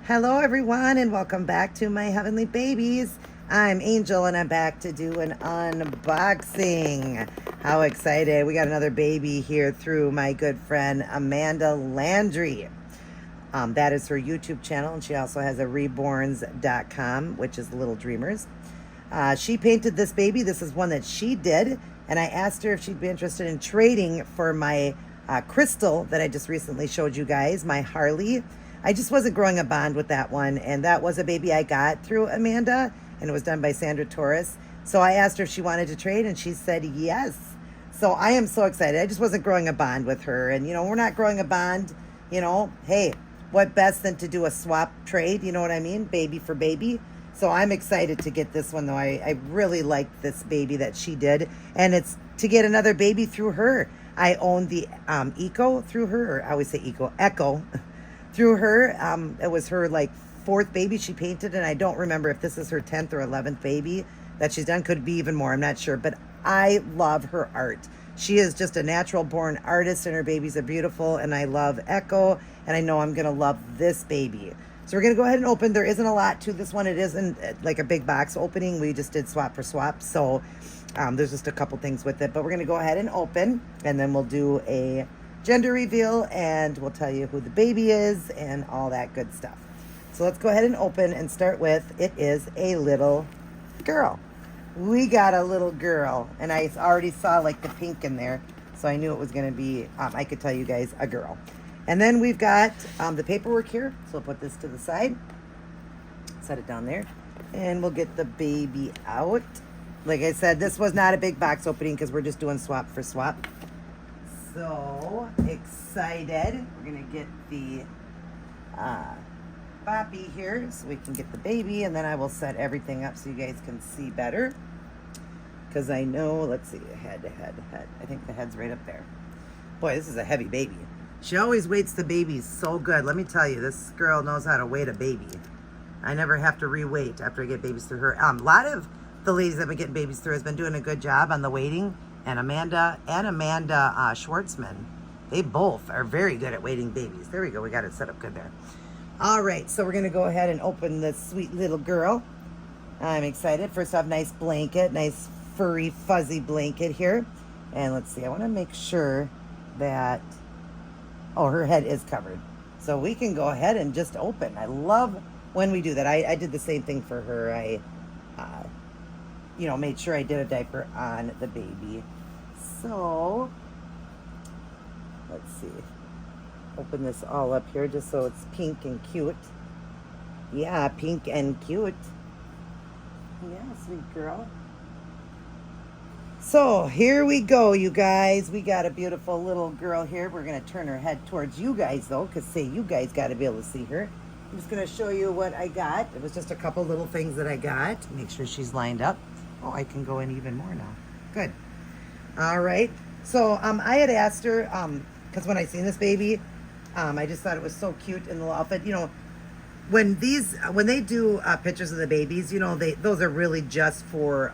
Hello, everyone, and welcome back to my heavenly babies. I'm Angel, and I'm back to do an unboxing. How excited! We got another baby here through my good friend Amanda Landry. That is her YouTube channel, and she also has a reborns.com, which is Little Dreamers. She painted this baby. This is one that she did, and I asked her if she'd be interested in trading for my crystal that I just recently showed you guys, my Harley. I just wasn't growing a bond with that one, and that was a baby I got through Amanda, and it was done by Sandra Torres. So I asked her if she wanted to trade, and she said yes. So I am so excited. I just wasn't growing a bond with her, and we're not growing a bond. Hey, what best than to do a swap trade? You know what I mean? Baby for baby. So I'm excited to get this one, though. I really like this baby that she did, and it's to get another baby through her. I own the Eco through her, or I always say Echo. Through her. It was her fourth baby she painted, and I don't remember if this is her 10th or 11th baby that she's done. Could be even more, I'm not sure, but I love her art. She is just a natural born artist, and her babies are beautiful, and I love Echo, and I know I'm gonna love this baby. So we're gonna go ahead and open. There isn't a lot to this one. It isn't like a big box opening. We just did swap for swap, so there's just a couple things with it, but we're gonna go ahead and open, and then we'll do a gender reveal, and we'll tell you who the baby is and all that good stuff. So let's go ahead and open and start with, it is a little girl. We got a little girl, and I already saw the pink in there, so I knew it was going to be, I could tell you guys, a girl. And then we've got the paperwork here, so we'll put this to the side, set it down there, and we'll get the baby out. Like I said, this was not a big box opening because we're just doing swap for swap. So excited. We're going to get the boppy here so we can get the baby, and then I will set everything up so you guys can see better. Because I know, let's see, head. I think the head's right up there. Boy, this is a heavy baby. She always weights the babies so good. Let me tell you, this girl knows how to weight a baby. I never have to re-weight after I get babies through her. A lot of the ladies that have been getting babies through has been doing a good job on the weighting. And Amanda Schwartzman, they both are very good at weighting babies. There we go. We got it set up good there. All right. So we're going to go ahead and open this sweet little girl. I'm excited. First off, nice blanket, nice furry, fuzzy blanket here. And let's see. I want to make sure that, her head is covered. So we can go ahead and just open. I love when we do that. I did the same thing for her. I made sure I did a diaper on the baby. So, let's see. Open this all up here just so it's pink and cute. Yeah, pink and cute. Yeah, sweet girl. So, here we go, you guys. We got a beautiful little girl here. We're going to turn her head towards you guys, though, because, you guys got to be able to see her. I'm just going to show you what I got. It was just a couple little things that I got. Make sure she's lined up. Oh, I can go in even more now. Good. All right. So I had asked her, because when I seen this baby, I just thought it was so cute in the little outfit. When they do pictures of the babies, those are really just for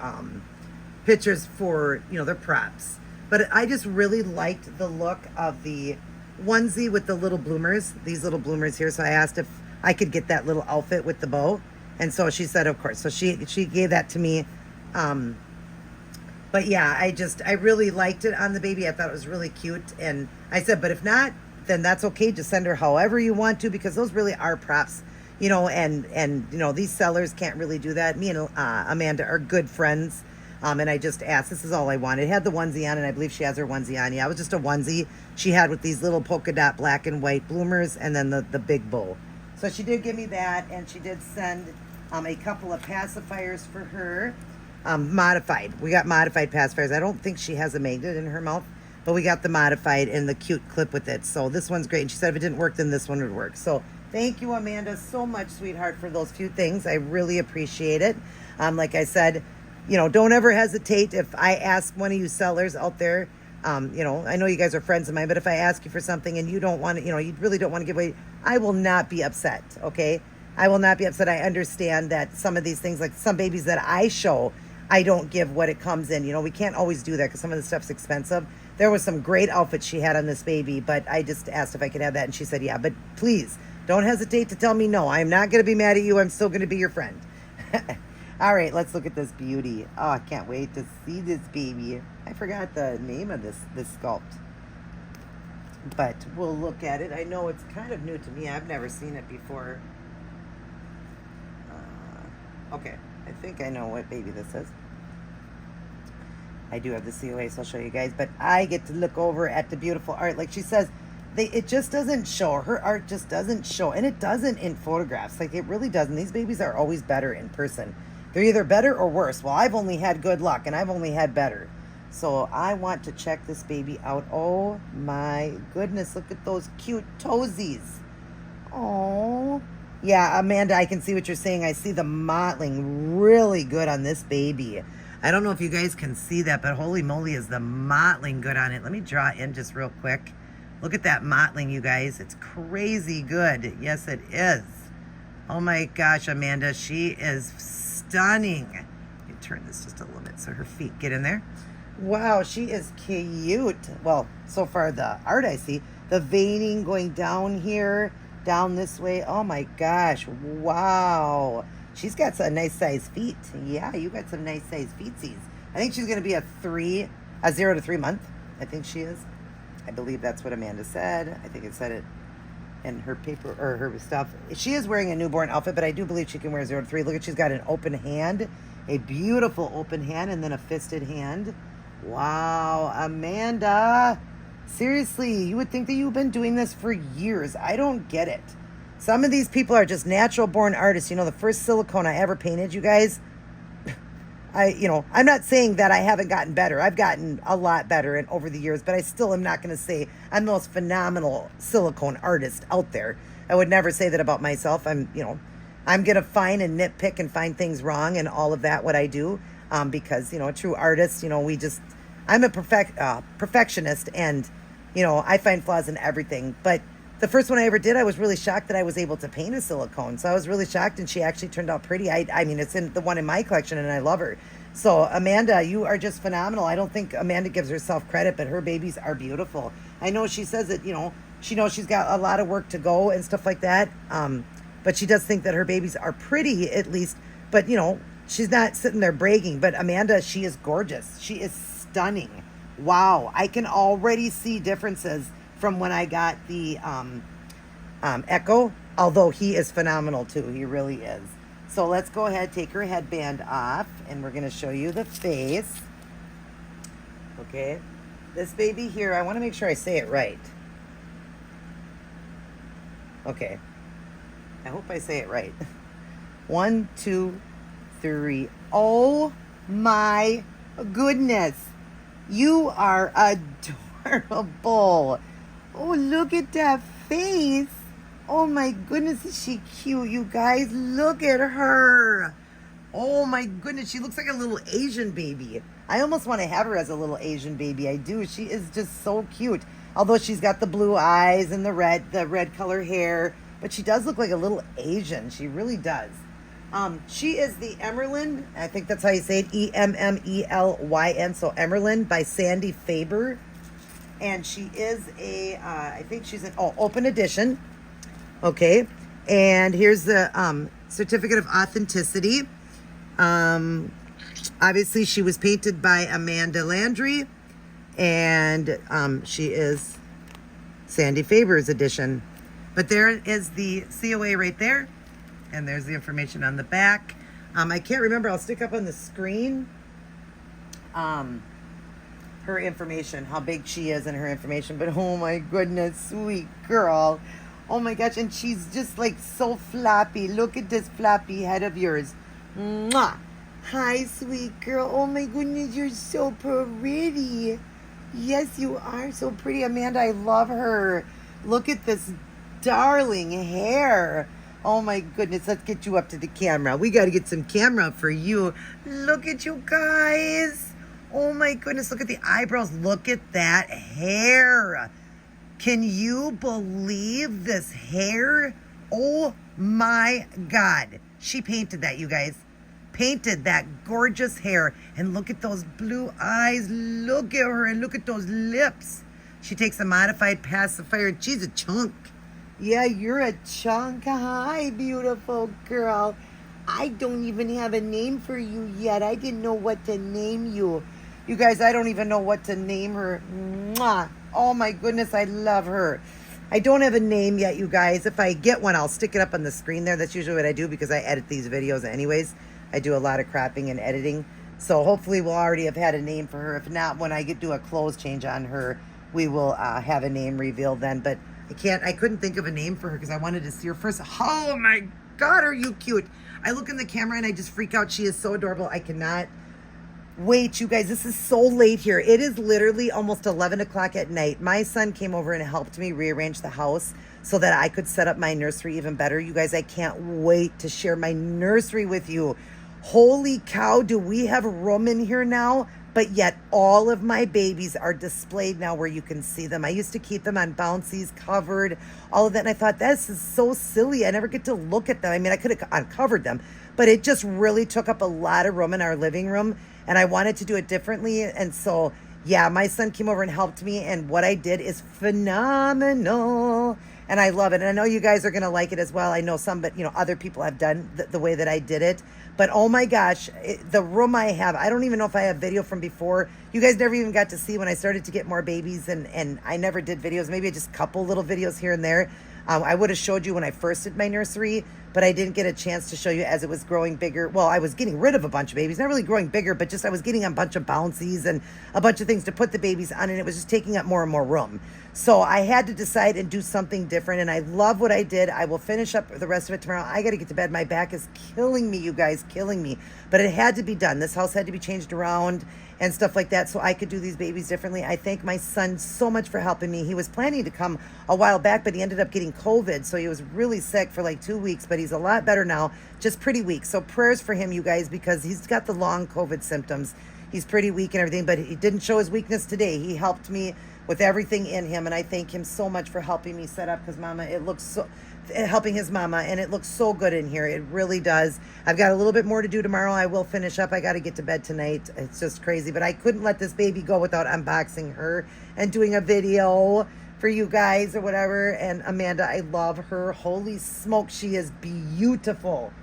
pictures for, their props. But I just really liked the look of the onesie with the little bloomers, these little bloomers here. So I asked if I could get that little outfit with the bow. And so she said, of course. So she gave that to me. But yeah, I really liked it on the baby. I thought it was really cute. And I said, but if not, then that's okay. Just send her however you want to, because those really are props, and these sellers can't really do that. Me and Amanda are good friends. And I just asked, this is all I wanted. It had the onesie on, and I believe she has her onesie on. Yeah, it was just a onesie she had with these little polka dot black and white bloomers, and then the big bow. So she did give me that, and she did send a couple of pacifiers for her. Modified. We got modified pacifiers. I don't think she has a magnet in her mouth, but we got the modified and the cute clip with it. So this one's great. And she said if it didn't work, then this one would work. So thank you, Amanda, so much, sweetheart, for those few things. I really appreciate it. Like I said, don't ever hesitate. If I ask one of you sellers out there, I know you guys are friends of mine, but if I ask you for something and you don't want to, you really don't want to give away, I will not be upset. Okay. I will not be upset. I understand that some of these things, like some babies that I show, I don't give what it comes in. We can't always do that because some of the stuff's expensive. There was some great outfits she had on this baby, but I just asked if I could have that, and she said, yeah, but please Don't hesitate to tell me no. I'm not going to be mad at you. I'm still going to be your friend. All right, let's look at this beauty. Oh, I can't wait to see this baby. I forgot the name of this sculpt. But we'll look at it. I know it's kind of new to me. I've never seen it before. Okay, I think I know what baby this is. I do have the COA, so I'll show you guys. But I get to look over at the beautiful art. Like she says, it just doesn't show. Her art just doesn't show. And it doesn't in photographs. Like, it really doesn't. These babies are always better in person. They're either better or worse. Well, I've only had good luck, and I've only had better. So I want to check this baby out. Oh, my goodness. Look at those cute toesies. Oh. Yeah, Amanda, I can see what you're saying. I see the mottling really good on this baby. I don't know if you guys can see that, but holy moly, is the mottling good on it. Let me draw in just real quick. Look at that mottling, you guys. It's crazy good. Yes, it is. Oh my gosh, Amanda, she is stunning. Let me turn this just a little bit so her feet get in there. Wow, she is cute. Well, so far the art I see. The veining going down here, down this way. Oh my gosh, wow. She's got some nice size feet. Yeah, you got some nice size feetsies. I think she's going to be a 0 to 3 month. I think she is. I believe that's what Amanda said. I think it said it in her paper or her stuff. She is wearing a newborn outfit, but I do believe she can wear 0 to 3. Look at, she's got an open hand, a beautiful open hand, and then a fisted hand. Wow, Amanda. Seriously, you would think that you've been doing this for years. I don't get it. Some of these people are just natural born artists. You know, the first silicone I ever painted, you guys, I'm not saying that I haven't gotten better. I've gotten a lot better and over the years, but I still am not going to say I'm the most phenomenal silicone artist out there. I would never say that about myself. I'm going to find and nitpick and find things wrong and all of that, what I do, because, a true artist, I'm a perfectionist, and, I find flaws in everything. But the first one I ever did, I was really shocked that I was able to paint a silicone. So I was really shocked, and she actually turned out pretty. I mean, it's in the one in my collection, and I love her. So, Amanda, you are just phenomenal. I don't think Amanda gives herself credit, but her babies are beautiful. I know she says that, she knows she's got a lot of work to go and stuff like that. But she does think that her babies are pretty, at least. But, she's not sitting there bragging. But Amanda, she is gorgeous. She is stunning. Wow. I can already see differences from when I got the Echo, although he is phenomenal too. He really is. So let's go ahead, take her headband off, and we're going to show you the face. Okay. This baby here, I want to make sure I say it right. Okay. I hope I say it right. 1, 2, 3. Oh my goodness. You are adorable. Oh, look at that face. Oh my goodness, is she cute, you guys? Look at her. Oh my goodness, she looks like a little Asian baby. I almost want to have her as a little Asian baby. I do. She is just so cute. Although she's got the blue eyes and the red color hair, but she does look like a little Asian. She really does. She is the Emerlin. I think that's how you say it. Emmelyn. So Emerlin by Sandy Faber. And she is I think she's an open edition. Okay. And here's the certificate of authenticity. Obviously, she was painted by Amanda Landry. And she is Sandy Faber's edition. But there is the COA right there. And there's the information on the back. I can't remember. I'll stick up on the screen. Her information, how big she is and her information. But oh my goodness, sweet girl. Oh my gosh, and she's just like so floppy. Look at this floppy head of yours. Mwah. Hi, sweet girl. Oh my goodness, you're so pretty. Yes, you are so pretty. Amanda, I love her. Look at this darling hair. Oh my goodness, let's get you up to the camera. We got to get some camera for you. Look at you guys. Oh my goodness, look at the eyebrows. Look at that hair. Can you believe this hair? Oh my God. She painted that, you guys. Painted that gorgeous hair. And look at those blue eyes. Look at her and look at those lips. She takes a modified pacifier. She's a chunk. Yeah, you're a chunk. Hi, beautiful girl. I don't even have a name for you yet. I didn't know what to name you. You guys, I don't even know what to name her. Mwah. Oh my goodness, I love her. I don't have a name yet, you guys. If I get one, I'll stick it up on the screen there. That's usually what I do because I edit these videos anyways. I do a lot of cropping and editing. So hopefully we'll already have had a name for her. If not, when I do a clothes change on her, we will have a name revealed then. But I couldn't think of a name for her because I wanted to see her first. Oh my God, are you cute? I look in the camera and I just freak out. She is so adorable. I cannot wait, you guys. This is so late here. It is literally almost 11 o'clock at night. My son came over and helped me rearrange the house so that I could set up my nursery even better. You guys, I can't wait to share my nursery with you. Holy cow, do we have room in here now? But yet all of my babies are displayed now where you can see them. I used to keep them on bouncies, covered, all of that. And I thought, this is so silly. I never get to look at them. I mean, I could have uncovered them, but it just really took up a lot of room in our living room. And I wanted to do it differently. And so, yeah, my son came over and helped me. And what I did is phenomenal. And I love it. And I know you guys are going to like it as well. I know some, but other people have done the way that I did it. But oh my gosh, the room I have, I don't even know if I have video from before. You guys never even got to see when I started to get more babies, and I never did videos, maybe just a couple little videos here and there. I would have showed you when I first did my nursery, but I didn't get a chance to show you as it was growing bigger. Well, I was getting rid of a bunch of babies, not really growing bigger, but just I was getting a bunch of bouncies and a bunch of things to put the babies on, and it was just taking up more and more room. So I had to decide and do something different, and I love what I did. I will finish up the rest of it tomorrow. I got to get to bed. My back is killing me, you guys, killing me. But it had to be done. This house had to be changed around and stuff like that so I could do these babies differently. I thank my son so much for helping me. He was planning to come a while back, but he ended up getting COVID, so he was really sick for like 2 weeks, but he's a lot better now, just pretty weak. So prayers for him, you guys, because he's got the long COVID symptoms. He's pretty weak and everything, but he didn't show his weakness today. He helped me with everything in him, and I thank him so much for helping me set up, because Mama, it looks so, helping his mama, and it looks so good in here. It really does. I've got a little bit more to do tomorrow. I will finish up. I got to get to bed tonight. It's just crazy, but I couldn't let this baby go without unboxing her and doing a video for you guys or whatever. And Amanda, I love her. Holy smoke, she is beautiful.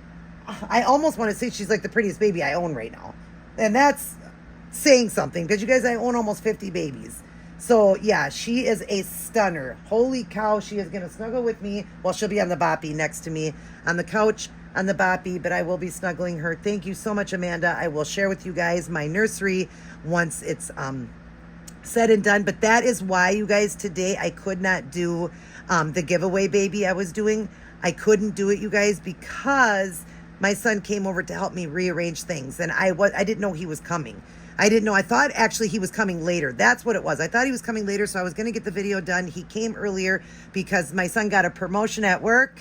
I almost want to say she's like the prettiest baby I own right now, and that's saying something, because you guys, I own almost 50 babies. So yeah, she is a stunner. Holy cow, she is going to snuggle with me. Well, she'll be on the boppy next to me on the couch on the boppy, but I will be snuggling her. Thank you so much, Amanda. I will share with you guys my nursery once it's said and done. But that is why, you guys, today I could not do the giveaway baby I was doing. I couldn't do it, you guys, because my son came over to help me rearrange things, and I didn't know he was coming. I didn't know. I thought actually he was coming later. That's what it was. I thought he was coming later, so I was going to get the video done. He came earlier because my son got a promotion at work.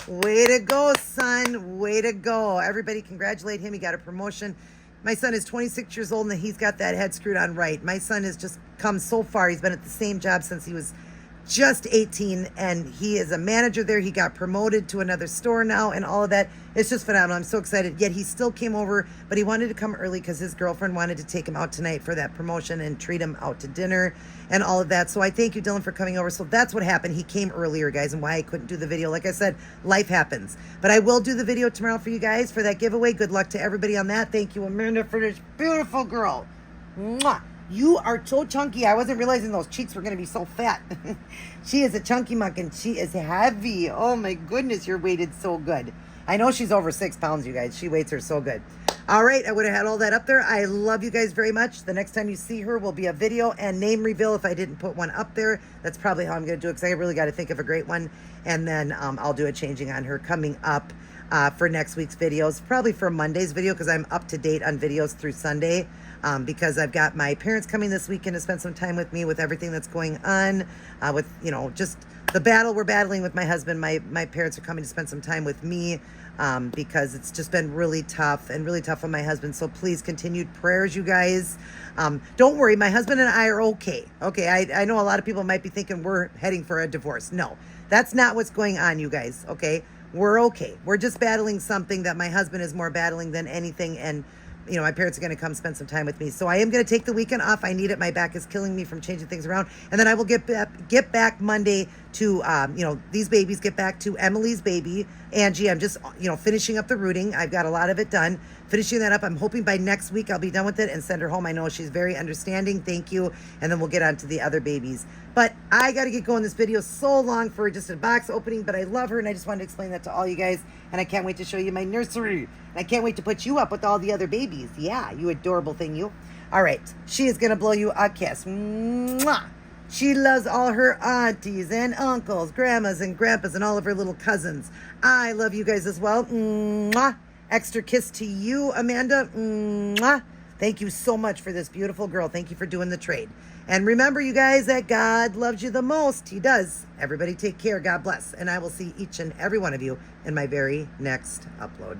Way to go, son. Way to go. Everybody congratulate him. He got a promotion. My son is 26 years old, and he's got that head screwed on right. My son has just come so far. He's been at the same job since he was just 18, and he is a manager there. He got promoted to another store now, and all of that. It's just phenomenal. I'm so excited. Yet he still came over, but he wanted to come early because his girlfriend wanted to take him out tonight for that promotion and treat him out to dinner and all of that. So I thank you, Dylan, for coming over. So that's what happened. He came earlier, guys, and why I couldn't do the video. Like I said, life happens. But I will do the video tomorrow for you guys for that giveaway. Good luck to everybody on that. Thank you, Amanda, for this beautiful girl. Mwah. You are so chunky. I wasn't realizing those cheeks were going to be so fat. She is a chunky muck, and she is heavy. Oh my goodness, you're weighted so good. I know she's over 6 pounds, you guys. She weights her so good. All right, I would have had all that up there. I love you guys very much. The next time you see her will be a video and name reveal if I didn't put one up there. That's probably how I'm going to do it, because I really got to think of a great one. And then I'll do a changing on her coming up for next week's videos. Probably for Monday's video, because I'm up to date on videos through Sunday. Because I've got my parents coming this weekend to spend some time with me with everything that's going on, with, just the battle we're battling with my husband. My parents are coming to spend some time with me, because it's just been really tough on my husband. So please, continued prayers, you guys. Don't worry, my husband and I are okay. Okay, I know a lot of people might be thinking we're heading for a divorce. No, that's not what's going on, you guys, okay? We're okay. We're just battling something that my husband is more battling than anything, and you know, my parents are going to come spend some time with me. So I am going to take the weekend off. I need it. My back is killing me from changing things around. And then I will get back Monday to, you know, these babies, get back to Emily's baby, Angie. I'm just, you know, finishing up the rooting. I've got a lot of it done. Finishing that up. I'm hoping by next week I'll be done with it and send her home. I know she's very understanding. Thank you. And then we'll get on to the other babies. But I got to get going. This video is so long for just a box opening, but I love her, and I just wanted to explain that to all you guys. And I can't wait to show you my nursery. And I can't wait to put you up with all the other babies. Yeah, you adorable thing, you. All right. She is going to blow you a kiss. Mwah! She loves all her aunties and uncles, grandmas and grandpas, and all of her little cousins. I love you guys as well. Mwah! Extra kiss to you, Amanda. Mwah! Thank you so much for this beautiful girl. Thank you for doing the trade. And remember, you guys, that God loves you the most. He does. Everybody take care. God bless. And I will see each and every one of you in my very next upload.